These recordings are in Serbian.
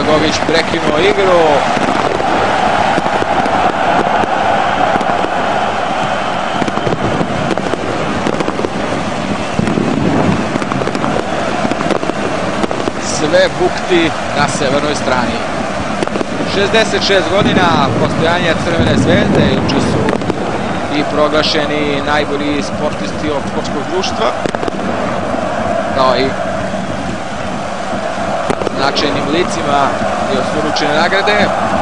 Gogić prekinuo igru. Sve bukti na severnoj strani. 66 godina postojanja Crvene zvezde, juče su i proglašeni najbolji sportisti ovog sportskog društva, kao i značajnim licima dio su uručene nagrade.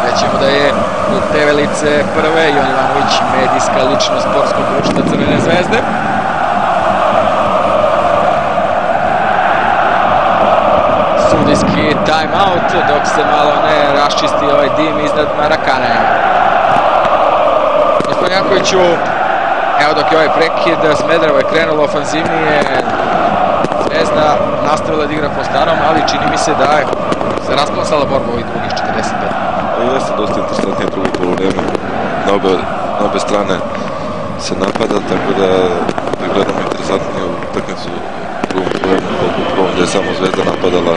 Rećemo da je od Develice prve Jon Ivanović medijska ličnost sportskog društva Crvene zvezde. Sudijski time-out dok se malo ne raščisti ovaj dim iznad Marakane. Gospodin Jankoviću, evo dok je ovaj prekid, Smederevo je krenulo ofanzivnije, Zvezda nastavila da igra po starom, ali čini mi se da je se rasplasala borba ovih drugih 45. Jeste dosta interesantnije drugo poluvreme. Na obe strane se napada, tako da gledamo interesantnije u utakmicu u drugom poluvremenu, koliko u prvom gdje je samo Zvezda napadala,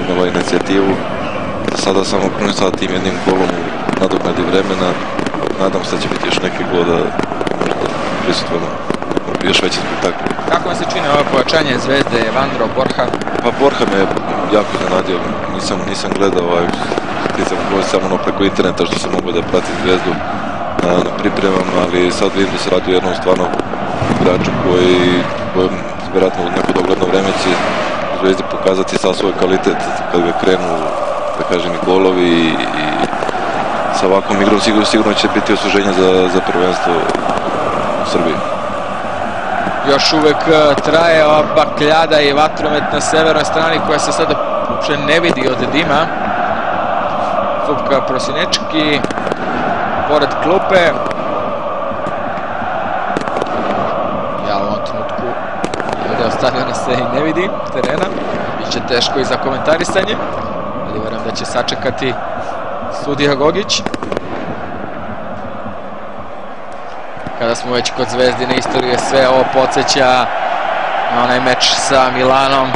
imala inicijativu. Sada samo krunisala tim jednim golom u nadoknadi vremena. Nadam se da će biti još neki gol da možda prisutveno još veći spektakl. Kako vam se čini ovo pojačanje Zvezde, Evandro, Borja? Pa Borja me jako iznenadio, nisam gledao sticam broj samo preko interneta što sam mogao da pratim Zvezdu na pripremama, ali sad vidim da se radi o jednom stvarno igraču kojem vjerojatno u neko dogledno vreme će u Zvezdi pokazati sa svoj kvalitet kad ga krenu, da kažem, i golovi i sa ovakvom igrom sigurno će biti osveženje za prvenstvo u Srbiji. Još uvek traje ova bakljada i vatromet na severnoj strani koja se sada uopće ne vidi od dima. Zubka Prosinečki pored klupe. Ja u ovom trenutku video stadiona se i ne vidi terena. Biće teško i za komentarisanje, ali verujem da će sačekati sudija Gogić. Kada smo već kod Zvezdine istorije, sve ovo podsjeća na onaj meč sa Milanom,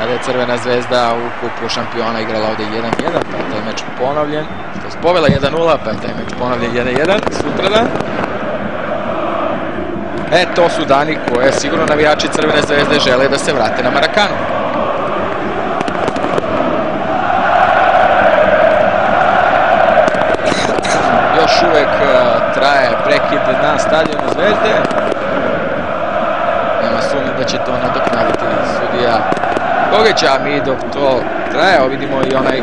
kada je Crvena zvezda u kupu šampiona igrala ovde 1-1, pa je taj meč ponovljen, to je povela 1-0, pa je taj meč ponovljen 1-1 sutradan. To su dani koje sigurno navijači Crvene zvezde žele da se vrate na Marakanu. Još uvek traje prekid na stadionu Zvezde. Nema sumnje da će to nadoknaditi sudija Gogić, a mi dok to traje, vidimo i onaj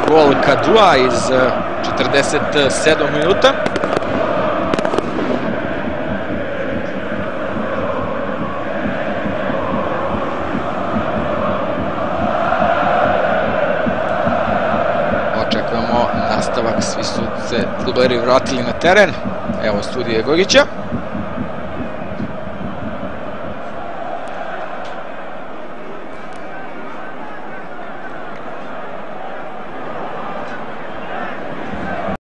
gol Kadua iz 47. minuta. Očekujemo nastavak, svi su se fudbaleri vratili na teren. Evo studije Gogića.